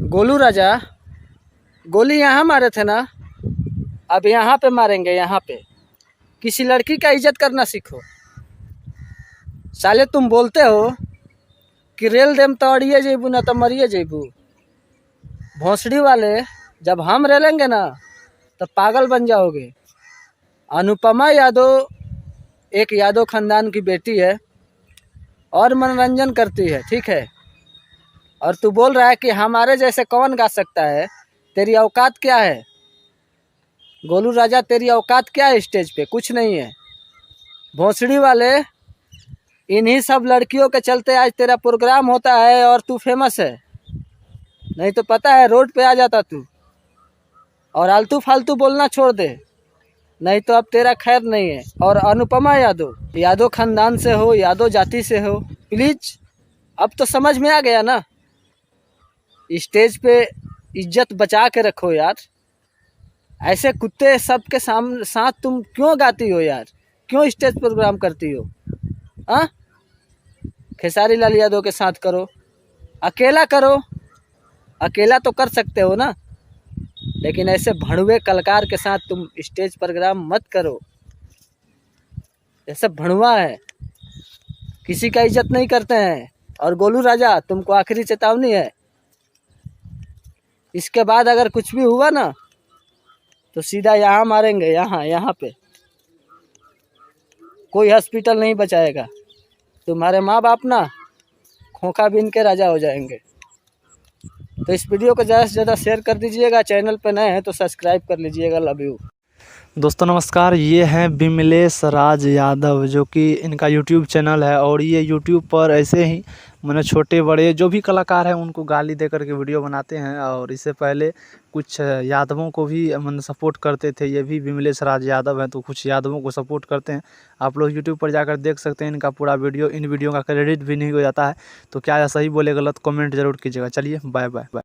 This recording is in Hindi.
गोलू राजा गोली यहाँ मारे थे ना, अब यहाँ पे मारेंगे। यहाँ पे किसी लड़की का इज्जत करना सीखो। साले तुम बोलते हो कि रेल देम तो अड़िए जेबू ना तो मरिए जेबू। भोंसड़ी वाले, जब हम रेलेंगे ना तो पागल बन जाओगे। अनुपमा यादव एक यादव खानदान की बेटी है और मनोरंजन करती है, ठीक है। और तू बोल रहा है कि हमारे जैसे कौन गा सकता है। तेरी औकात क्या है गोलू राजा? तेरी औकात क्या है स्टेज पे? कुछ नहीं है। भोंसड़ी वाले, इन्हीं सब लड़कियों के चलते आज तेरा प्रोग्राम होता है और तू फेमस है। नहीं तो पता है रोड पे आ जाता तू और आलतू फालतू बोलना छोड़ दे, नहीं तो अब तेरा खैर नहीं है। और अनुपमा यादव खानदान से हो, यादव जाति से हो, प्लीज अब तो समझ में आ गया ना। स्टेज पे इज्जत बचा के रखो यार। ऐसे कुत्ते सबके साथ तुम क्यों गाती हो यार? क्यों स्टेज प्रोग्राम करती हो? हाँ, खेसारी लाल यादव के साथ करो, अकेला करो। अकेला तो कर सकते हो ना, लेकिन ऐसे भड़वे कलाकार के साथ तुम स्टेज प्रोग्राम मत करो। ये सब भड़वा है, किसी का इज्जत नहीं करते हैं। और गोलू राजा, तुमको आखिरी चेतावनी है, इसके बाद अगर कुछ भी हुआ ना तो सीधा यहाँ मारेंगे। यहाँ पे कोई हॉस्पिटल नहीं बचाएगा। तुम्हारे माँ बाप ना खोखा बीन के राजा हो जाएंगे। तो इस वीडियो को ज़्यादा से ज़्यादा शेयर कर दीजिएगा। चैनल पे नए हैं तो सब्सक्राइब कर लीजिएगा। Love you. दोस्तों नमस्कार, ये हैं विमलेश राज यादव, जो कि इनका यूट्यूब चैनल है। और ये यूट्यूब पर ऐसे ही मैंने छोटे बड़े जो भी कलाकार हैं उनको गाली दे करके वीडियो बनाते हैं। और इससे पहले कुछ यादवों को भी मैंने सपोर्ट करते थे। ये भी विमलेश राज यादव हैं, तो कुछ यादवों को सपोर्ट करते हैं। आप लोग यूट्यूब पर जाकर देख सकते हैं इनका पूरा वीडियो। इन वीडियो का क्रेडिट भी नहीं हो जाता है। तो क्या सही बोले गलत कमेंट जरूर कीजिएगा। चलिए, बाय बाय।